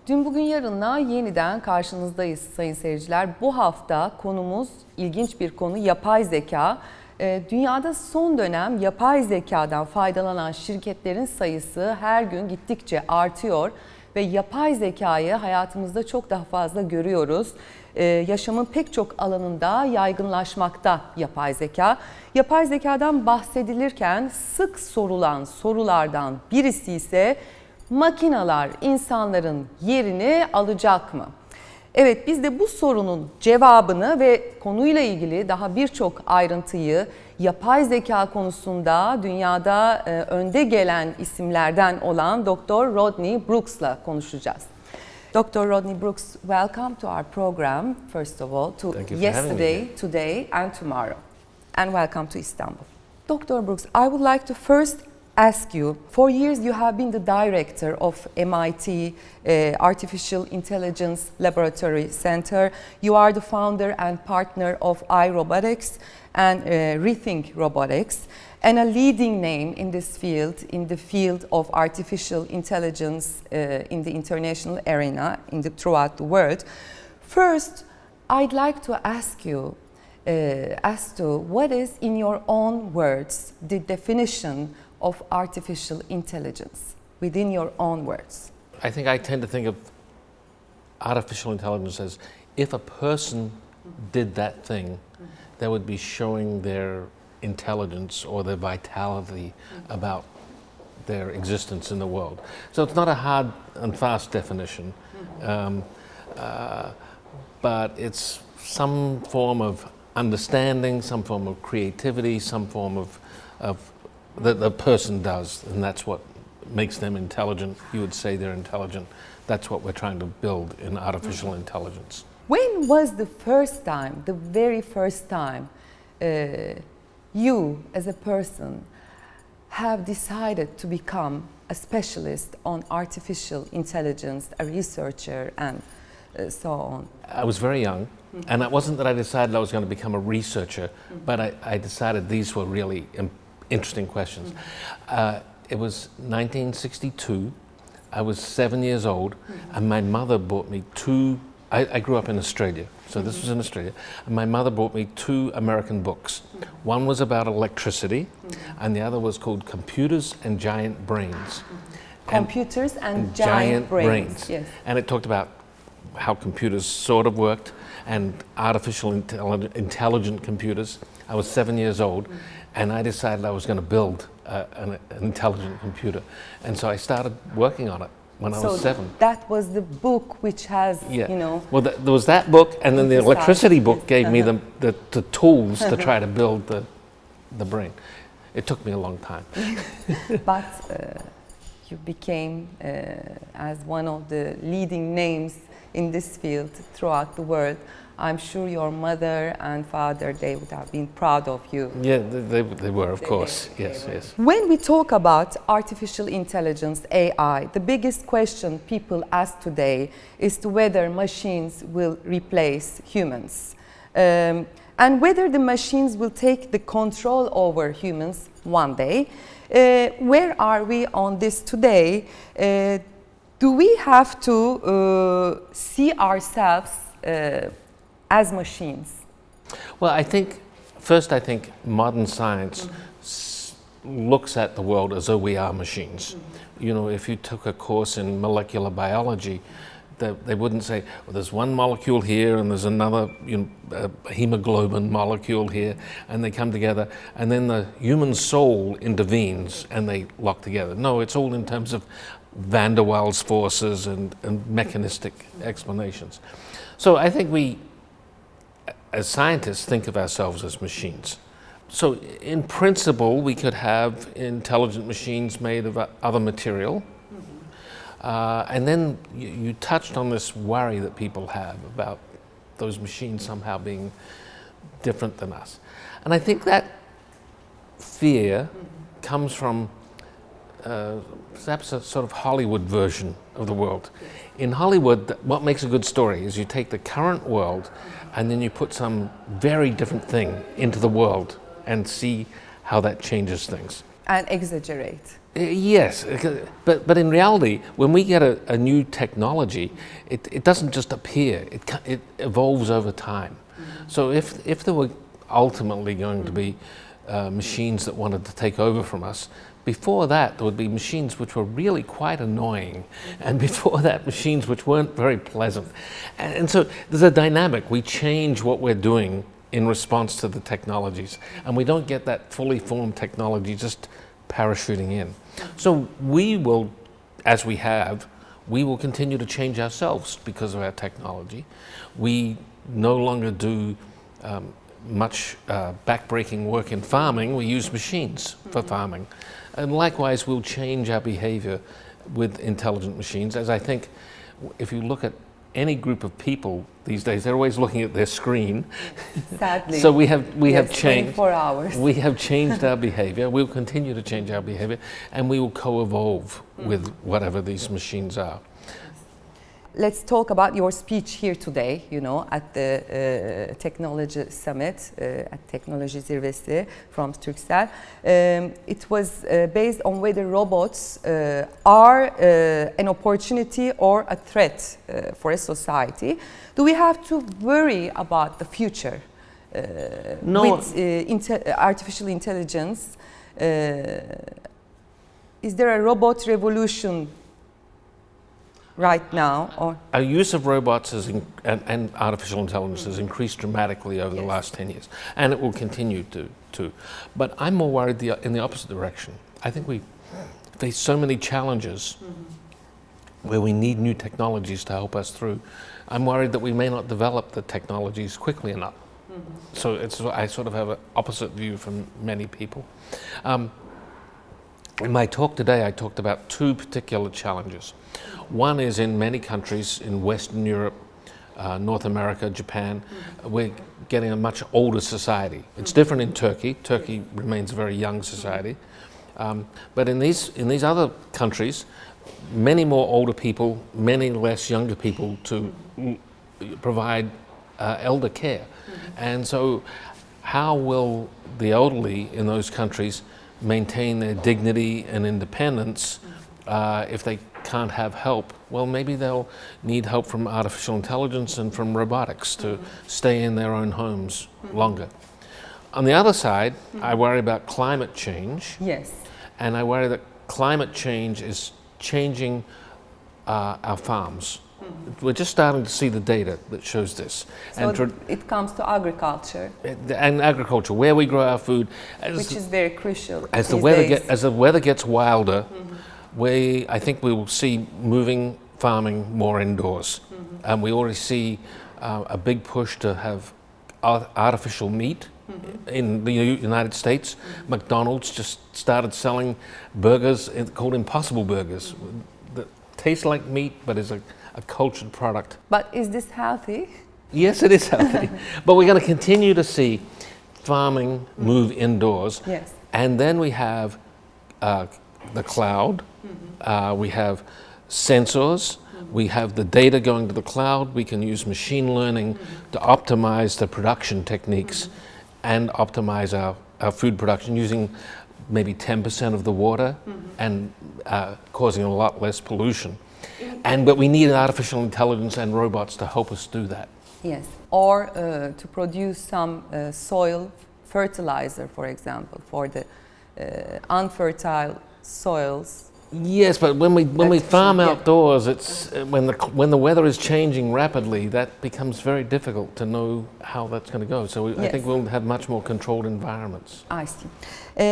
Dün bugün yarınla yeniden karşınızdayız sayın seyirciler. Bu hafta konumuz ilginç bir konu, yapay zeka. Dünyada son dönem yapay zekadan faydalanan şirketlerin sayısı her gün gittikçe artıyor ve yapay zekayı hayatımızda çok daha fazla görüyoruz. Yaşamın pek çok alanında yaygınlaşmakta yapay zeka. Yapay zekadan bahsedilirken sık sorulan sorulardan birisi ise makineler insanların yerini alacak mı? Evet, biz de bu sorunun cevabını ve konuyla ilgili daha birçok ayrıntıyı yapay zeka konusunda dünyada önde gelen isimlerden olan Dr. Rodney Brooks'la konuşacağız. Dr. Rodney Brooks, welcome to our program, first of all, to yesterday, today and tomorrow. And welcome to Istanbul. Dr. Brooks, I would like to first ask you, for years you have been the director of MIT Artificial Intelligence Laboratory Center. You are the founder and partner of iRobotics and Rethink Robotics, and a leading name in this field, in the field of artificial intelligence in the international arena, throughout the world. First, I'd like to ask you as to what is, in your own words, the definition of artificial intelligence, within your own words? I think I tend to think of artificial intelligence as if a person did that thing, they would be showing their intelligence or their vitality about their existence in the world. So it's not a hard and fast definition, but it's some form of understanding, some form of creativity, some form of that the person does, and that's what makes them intelligent. You would say they're intelligent. That's what we're trying to build in artificial intelligence. When was the first time, the very first time, you as a person have decided to become a specialist on artificial intelligence, a researcher and so on? I was very young, and it wasn't that I decided I was going to become a researcher, but I decided these were really interesting questions. It was 1962. I was 7 years old, and my mother bought me two. I grew up in Australia, so this was in Australia. And my mother bought me two American books. One was about electricity, and the other was called Computers and Giant Brains. Computers and Giant Brains. Yes. And it talked about how computers sort of worked, and artificial intelligent computers. I was 7 years old, and I decided I was going to build an intelligent computer. And so I started working on it when I was 7. That was the book which has, you know... Well, there was that book, and then the electricity book gave me the tools to try to build the brain. It took me a long time. But you became as one of the leading names in this field throughout the world. I'm sure your mother and father, they would have been proud of you. Yeah, they were, of course. Yes. When we talk about artificial intelligence, AI, the biggest question people ask today is to whether machines will replace humans. And whether the machines will take the control over humans one day. Where are we on this today? Do we have to see ourselves as machines? Well, I think modern science looks at the world as though we are machines. You know, if you took a course in molecular biology, they wouldn't say, well, there's one molecule here and there's another hemoglobin molecule here, and they come together, and then the human soul intervenes and they lock together. No, it's all in terms of van der Waals forces and mechanistic explanations. So I think we, as scientists, think of ourselves as machines. So in principle, we could have intelligent machines made of other material. And then you touched on this worry that people have about those machines somehow being different than us. And I think that fear comes from perhaps a sort of Hollywood version of the world. In Hollywood, what makes a good story is you take the current world and then you put some very different thing into the world and see how that changes things. And exaggerate. Yes, but in reality, when we get a new technology, it doesn't just appear, it evolves over time. So if there were ultimately going to be machines that wanted to take over from us, before that there would be machines which were really quite annoying, and before that machines which weren't very pleasant. And so there's a dynamic. We change what we're doing in response to the technologies, and we don't get that fully formed technology just parachuting in. So we will, as we have, we will continue to change ourselves because of our technology. We no longer do much backbreaking work in farming. We use machines for farming. And likewise, we'll change our behavior with intelligent machines, as I think if you look at any group of people these days, they're always looking at their screen. Sadly. So we have changed. 24 hours. We have changed our behavior. We'll continue to change our behavior, and we will co-evolve with whatever these machines are. Let's talk about your speech here today, you know, at the Technology Summit, at Teknoloji Zirvesi from Turkcell. It was based on whether robots are an opportunity or a threat for a society. Do we have to worry about the future No. with artificial intelligence? Is there a robot revolution right now? Or Our use of robots and artificial intelligence has increased dramatically over the last 10 years, and it will continue to. But I'm more worried in the opposite direction. I think we face so many challenges where we need new technologies to help us through. I'm worried that we may not develop the technologies quickly enough. So I sort of have an opposite view from many people. In my talk today, I talked about two particular challenges. One is in many countries in Western Europe, North America, Japan, we're getting a much older society. It's different in Turkey. Turkey remains a very young society. But in these other countries, many more older people, many less younger people to provide elder care. And so how will the elderly in those countries maintain their dignity and independence if they can't have help? Well, maybe they'll need help from artificial intelligence and from robotics to stay in their own homes longer. On the other side, I worry about climate change. yes, And I worry that climate change is changing our farms. We're just starting to see the data that shows this. so it comes to agriculture, And agriculture, where we grow our food. which is very crucial As the these days. as the weather gets wilder, I think we will see moving farming more indoors. And we already see a big push to have artificial meat in the United States. McDonald's just started selling burgers called Impossible Burgers that taste like meat but is a cultured product. But is this healthy? Yes, it is healthy. But we're going to continue to see farming move indoors. Yes. And then we have the cloud, we have sensors, we have the data going to the cloud, we can use machine learning to optimize the production techniques and optimize our food production using maybe 10% of the water and causing a lot less pollution. But we need artificial intelligence and robots to help us do that. Yes. Or to produce some soil fertilizer, for example, for the unfertile soils. Yes, but when we farm yeah. outdoors, it's when the weather is changing rapidly, that becomes very difficult to know how that's going to go. So I Yes. think we'll have much more controlled environments. I see.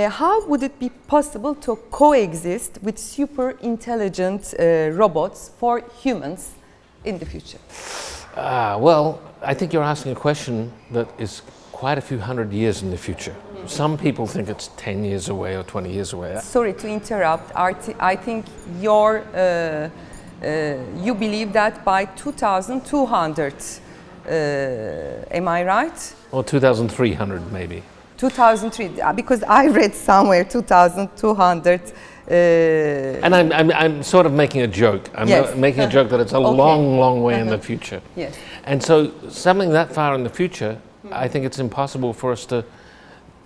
How would it be possible to coexist with super intelligent robots for humans in the future? Well, I think you're asking a question that is quite a few hundred years in the future. Some people think it's 10 years away or 20 years away. Sorry to interrupt. I think you believe that by 2200, am I right? Or 2,300 maybe. 2003, because I read somewhere 2200. And I'm sort of making a joke. I'm Yes. making a joke that it's a Okay. long, long way in the future. Yes. And so something that far in the future, I think it's impossible for us to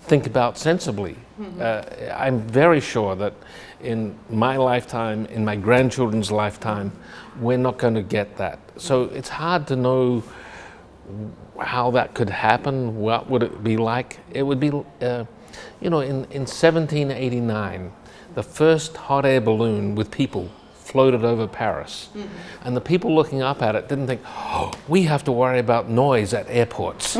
think about sensibly. I'm very sure that in my lifetime, in my grandchildren's lifetime, we're not going to get that. So it's hard to know how that could happen. What would it be like? It would be, you know, in 1789, the first hot air balloon with people floated over Paris. And the people looking up at it didn't think, oh, we have to worry about noise at airports.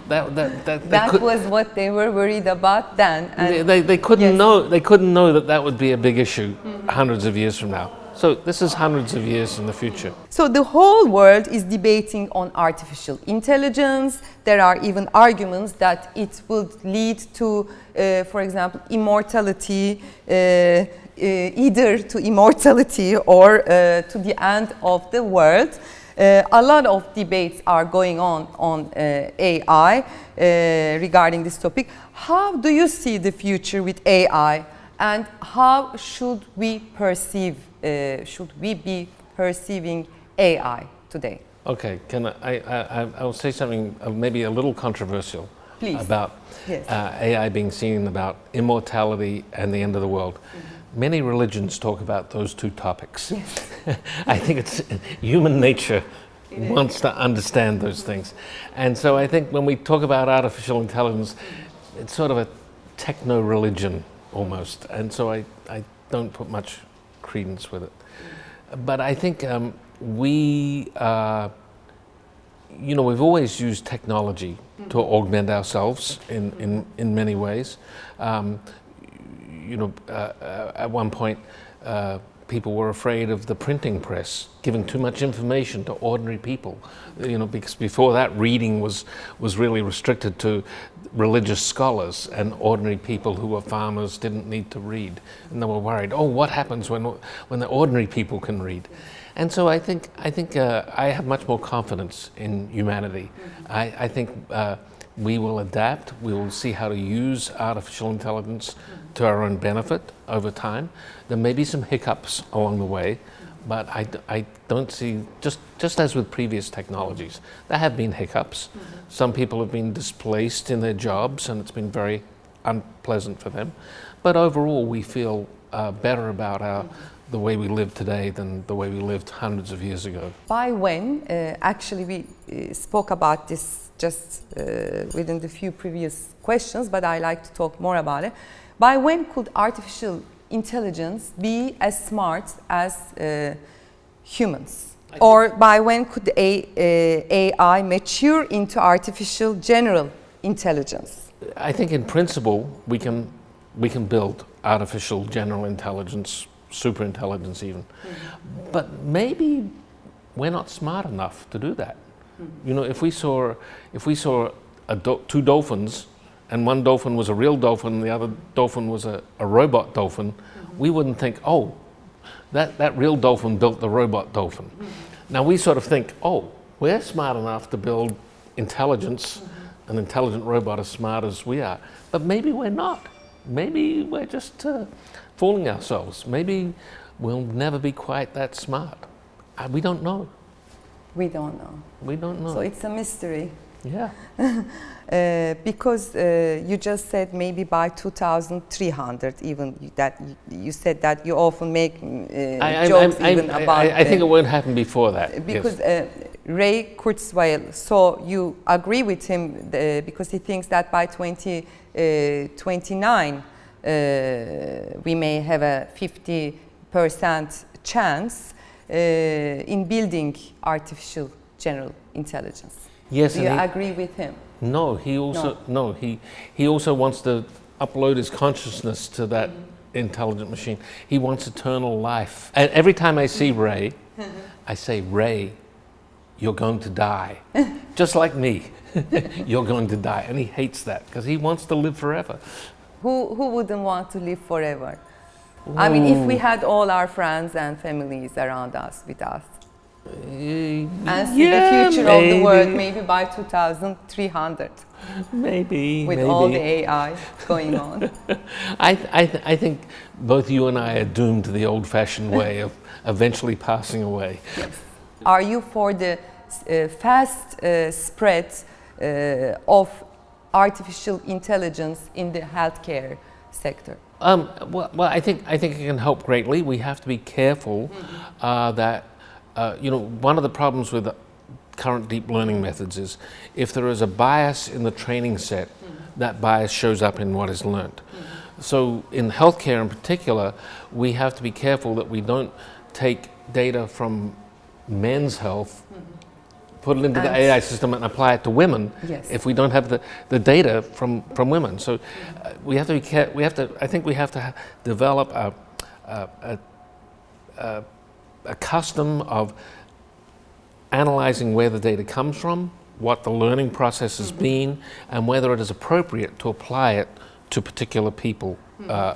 That was what they were worried about then. And they couldn't yes. know. They couldn't know that that would be a big issue hundreds of years from now. So this is hundreds of years in the future. So the whole world is debating on artificial intelligence. There are even arguments that it would lead to, for example, immortality, either to immortality or to the end of the world. A lot of debates are going on AI regarding this topic. How do you see the future with AI, and how should we perceive? Should we be perceiving AI today? Okay, I'll say something maybe a little controversial. Please. About yes. AI being seen about immortality and the end of the world. Many religions talk about those two topics. Yes. I think it's human nature wants to understand those things. And so I think when we talk about artificial intelligence, it's sort of a techno-religion almost. And so I don't put much credence with it. But I think we, you know, we've always used technology to augment ourselves in many ways. You know, at one point, people were afraid of the printing press giving too much information to ordinary people. You know, because before that, reading was really restricted to religious scholars, and ordinary people who were farmers didn't need to read. And they were worried, oh, what happens when the ordinary people can read? And so I think I have much more confidence in humanity. I think we will adapt. We will see how to use artificial intelligence to our own benefit over time. There may be some hiccups along the way, but I don't see, just as with previous technologies, there have been hiccups. Some people have been displaced in their jobs, and it's been very unpleasant for them. But overall, we feel better about the way we live today than the way we lived hundreds of years ago. By when, actually we spoke about this just within the few previous questions, but I like to talk more about it. By when could artificial intelligence be as smart as humans? Or by when could the AI mature into artificial general intelligence? I think in principle we can build artificial general intelligence, super intelligence even. But maybe we're not smart enough to do that. You know, if we saw two dolphins, and one dolphin was a real dolphin and the other dolphin was a robot dolphin, we wouldn't think, oh, that real dolphin built the robot dolphin. Now we sort of think, oh, we're smart enough to build intelligence, an intelligent robot as smart as we are. But maybe we're not. Maybe we're just fooling ourselves. Maybe we'll never be quite that smart. We don't know. We don't know. We don't know. So it's a mystery. Yeah. Because you just said maybe by 2300, even that you said that you often make jokes about. I think it won't happen before that. Because yes. Ray Kurzweil, so you agree with him because he thinks that by 2029 we may have a 50% chance in building artificial general intelligence. Yes. Do you agree with him? No, he also wants to upload his consciousness to that intelligent machine. He wants eternal life. And every time I see Ray, I say, Ray, you're going to die. Just like me, you're going to die. And he hates that because he wants to live forever. Who wouldn't want to live forever? Ooh. I mean, if we had all our friends and families around us, with us. And see the future maybe. Of the world, maybe by 2300. Maybe. With all the AI going on. I think both you and I are doomed to the old-fashioned way of eventually passing away. Yes. Are you for the fast spread of artificial intelligence in the healthcare sector? Well, I think it can help greatly. We have to be careful that one of the problems with the current deep learning methods is if there is a bias in the training set, that bias shows up in what is learned. So in healthcare in particular, we have to be careful that we don't take data from men's health, put it into the AI system and apply it to women if we don't have the data from women. So we have to be I think we have to develop a custom of analyzing where the data comes from, what the learning process has been, and whether it is appropriate to apply it to particular people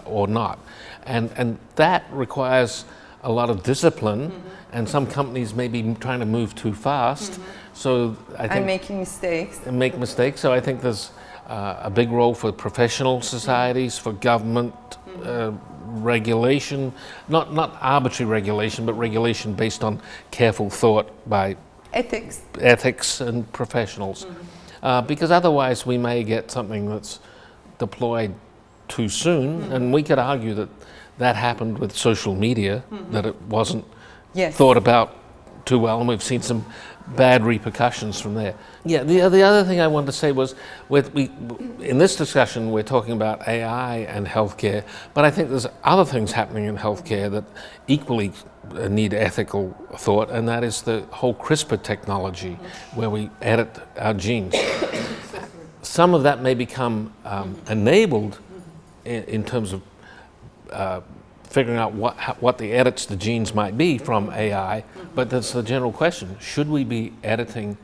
or not. And that requires a lot of discipline, and some companies may be trying to move too fast. So I think, and making mistakes. And make mistakes. So I think there's a big role for professional societies, for government regulation, not arbitrary regulation, but regulation based on careful thought by ethics and professionals. Because otherwise we may get something that's deployed too soon, and we could argue that that happened with social media, that it wasn't thought about too well, and we've seen some bad repercussions from there. Yeah, the other thing I wanted to say was, in this discussion we're talking about AI and healthcare, but I think there's other things happening in healthcare that equally need ethical thought, and that is the whole CRISPR technology, where we edit our genes. Some of that may become enabled in terms of figuring out what the edits to genes might be from AI, but that's the general question. Should we be editing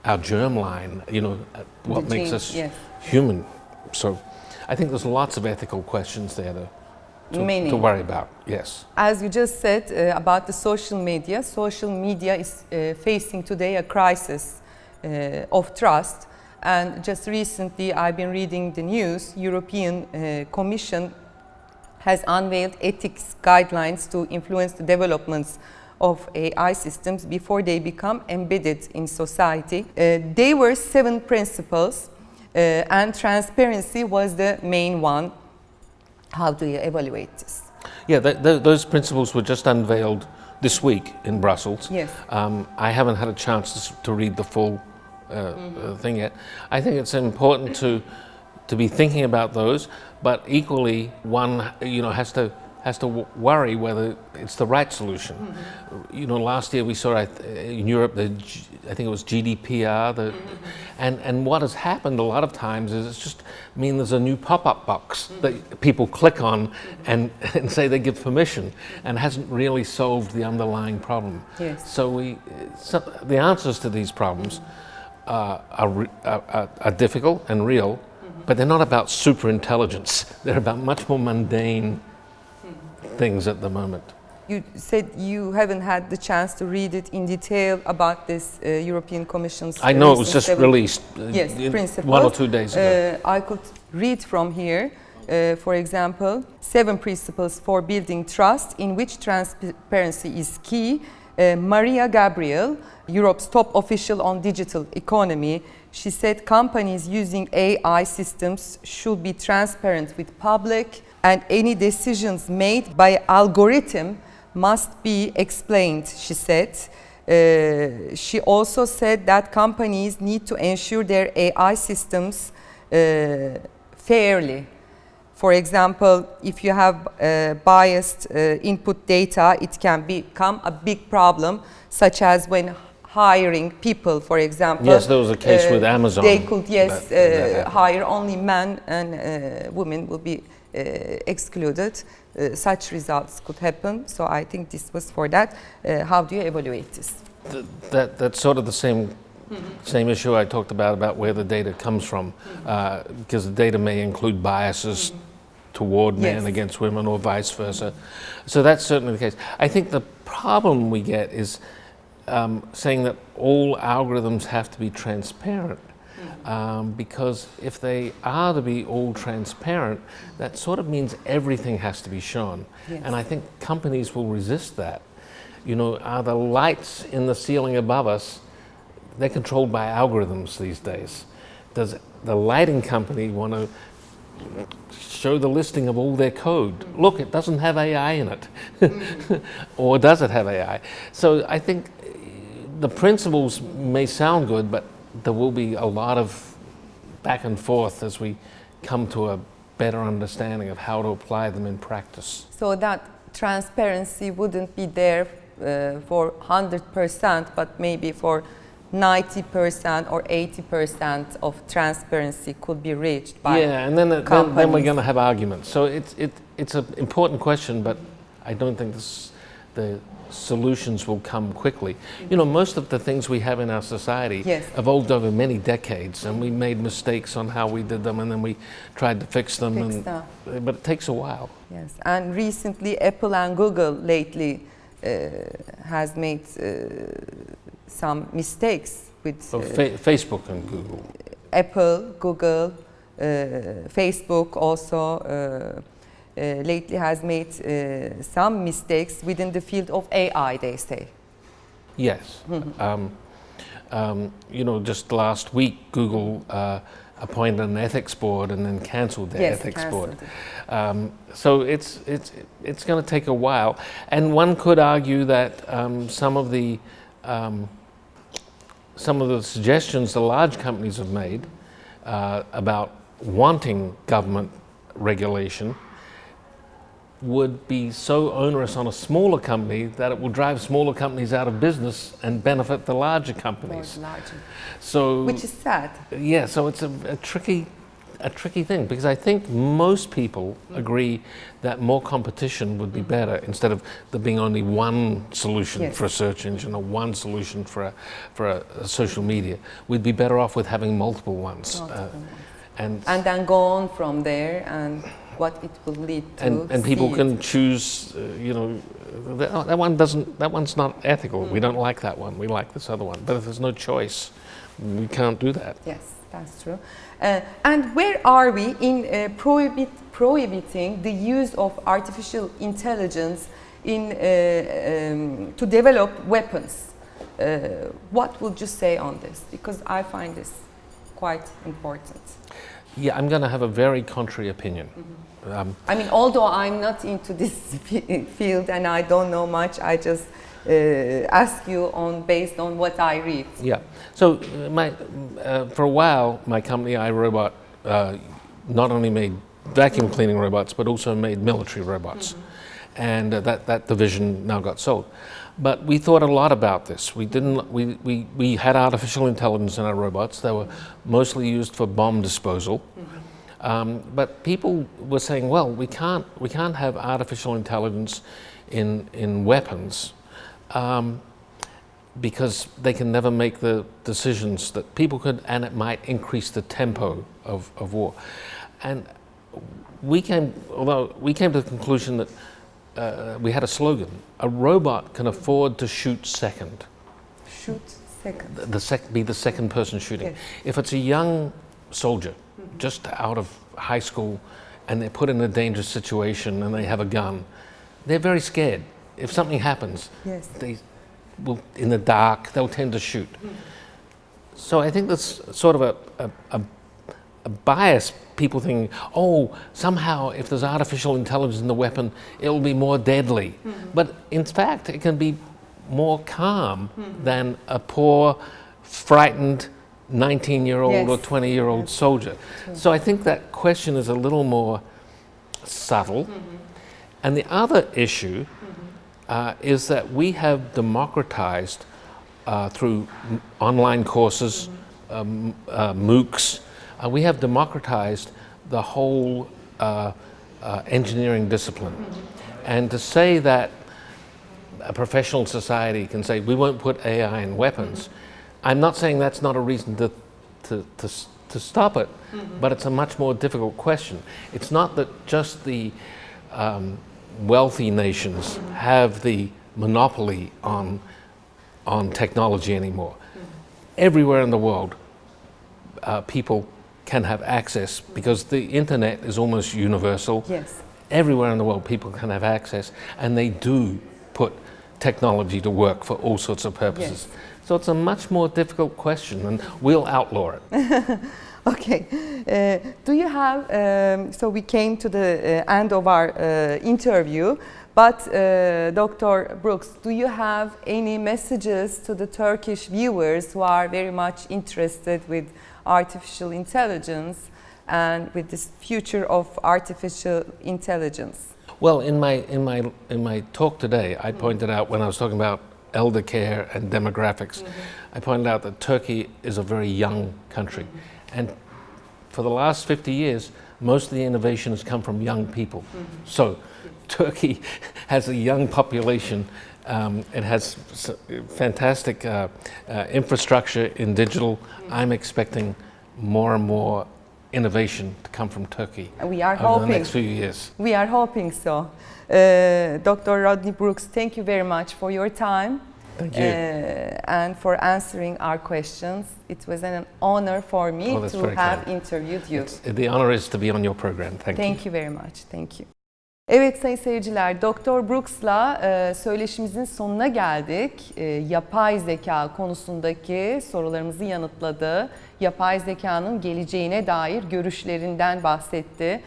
our germline, what makes us human? So I think there's lots of ethical questions there to worry about, yes. As you just said about the social media is facing today a crisis of trust. And just recently I've been reading the news, European Commission has unveiled ethics guidelines to influence the developments of AI systems before they become embedded in society. There were 7 principles and transparency was the main one. How do you evaluate this? Yeah, those principles were just unveiled this week in Brussels. Yes. I haven't had a chance to read the full thing yet. I think it's important to be thinking about those, but equally one has to worry whether it's the right solution. Last year we saw in Europe I think it was GDPR, and what has happened a lot of times is it's just there's a new pop-up box that people click on and say they give permission, and hasn't really solved the underlying problem. Yes. So the answers to these problems are difficult and real, but they're not about super intelligence. They're about much more mundane things at the moment. You said you haven't had the chance to read it in detail about this European Commission's... I know it was just released principles. 1 or 2 days ago. I could read from here, for example, 7 principles for building trust in which transparency is key. Maria Gabriel, Europe's top official on digital economy, she said companies using AI systems should be transparent with public, and any decisions made by algorithm must be explained, she said. She also said that companies need to ensure their AI systems fairly. For example, if you have biased input data, it can become a big problem, such as when hiring people, for example. Yes, there was a case with Amazon. They could, hire only men, and women will be excluded. Such results could happen. So I think this was for that. How do you evaluate this? That's sort of the same issue I talked about where the data comes from, because the data may include biases toward men against women or vice versa. So that's certainly the case. I think the problem we get is saying that all algorithms have to be transparent, because if they are to be all transparent, that sort of means everything has to be shown. Yes. And I think companies will resist that. Are the lights in the ceiling above us, they're controlled by algorithms these days. Does the lighting company want to show the listing of all their code. Look, it doesn't have AI in it. Or does it have AI? So I think the principles may sound good, but there will be a lot of back and forth as we come to a better understanding of how to apply them in practice. So that transparency wouldn't be there for 100%, but maybe for 90% or 80% of transparency could be reached by and then we're going to have arguments. So it's an important question, but I don't think the solutions will come quickly. You know, most of the things we have in our society evolved over many decades, and we made mistakes on how we did them, and then we tried to fix them. But it takes a while. Yes, and recently Apple and Google lately has made some mistakes with Facebook and Google. Apple, Google, Facebook also lately has made some mistakes within the field of AI, they say. Yes. You know, just last week Google appointed an ethics board and then cancelled the ethics board. So it's going to take a while, and one could argue that some of the suggestions the large companies have made about wanting government regulation would be so onerous on a smaller company that it will drive smaller companies out of business and benefit the larger companies. So, which is sad. Yeah, so it's a tricky thing, because I think most people agree that more competition would be better, instead of there being only one solution for a search engine or one solution for a social media. We'd be better off with having multiple ones. And then go on from there, and what it will lead to. And people can choose, you know, that one's not ethical. We don't like that one. We like this other one. But if there's no choice, we can't do that. Yes, that's true. And where are we in prohibiting the use of artificial intelligence to develop weapons? What would you say on this? Because I find this quite important. Yeah, I'm going to have a very contrary opinion. I mean, although I'm not into this field and I don't know much, I just ask you based on what I read. Yeah. So for a while, my company, iRobot, not only made vacuum cleaning robots, but also made military robots. And that division now got sold. But we thought a lot about this. We had artificial intelligence in our robots. They were mostly used for bomb disposal. But people were saying, well, we can't have artificial intelligence in weapons because they can never make the decisions that people could, and it might increase the tempo of war. And we came to the conclusion that we had a slogan: a robot can afford to shoot second. Shoot second. Be the second person shooting. Yes. If it's a young soldier just out of high school and they're put in a dangerous situation and they have a gun, they're very scared. If something happens, they will, in the dark, they'll tend to shoot. So I think that's sort of a bias. People think, oh, somehow if there's artificial intelligence in the weapon, it will be more deadly. But in fact, it can be more calm than a poor, frightened 19-year-old or 20-year-old soldier. So I think that question is a little more subtle. And the other issue is that we have democratized through online courses, MOOCs, we have democratized the whole engineering discipline. And to say that a professional society can say, we won't put AI in weapons, I'm not saying that's not a reason to stop it, but it's a much more difficult question. It's not that just the wealthy nations have the monopoly on technology anymore. Everywhere in the world, people can have access, because the internet is almost universal. Yes. Everywhere in the world people can have access, and they do put technology to work for all sorts of purposes. So it's a much more difficult question, and we'll outlaw it. Okay. Do you have, so we came to the end of our interview, but Dr. Brooks, do you have any messages to the Turkish viewers who are very much interested with artificial intelligence and with this future of artificial intelligence? Well, in my talk today, I pointed out when I was talking about elder care and demographics, I pointed out that Turkey is a very young country, and for the last 50 years, most of the innovation has come from young people. So, Turkey has a young population. It has fantastic infrastructure in digital. I'm expecting more and more innovation to come from Turkey We are over hoping. the next few years. We are hoping so. Dr. Rodney Brooks, thank you very much for your time. Thank you. And for answering our questions. It was an honor for me Oh, that's to very have kind. interviewed you. The honor is to be on your program. Thank you. Thank you very much. Thank you. Evet sayın seyirciler, Dr. Brooks'la söyleşimizin sonuna geldik. Yapay zeka konusundaki sorularımızı yanıtladı. Yapay zekanın geleceğine dair görüşlerinden bahsetti.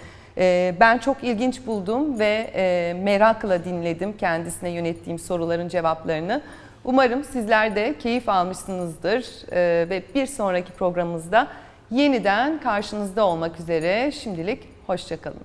Ben çok ilginç buldum ve merakla dinledim kendisine yönettiğim soruların cevaplarını. Umarım sizler de keyif almışsınızdır ve bir sonraki programımızda yeniden karşınızda olmak üzere. Şimdilik hoşça kalın.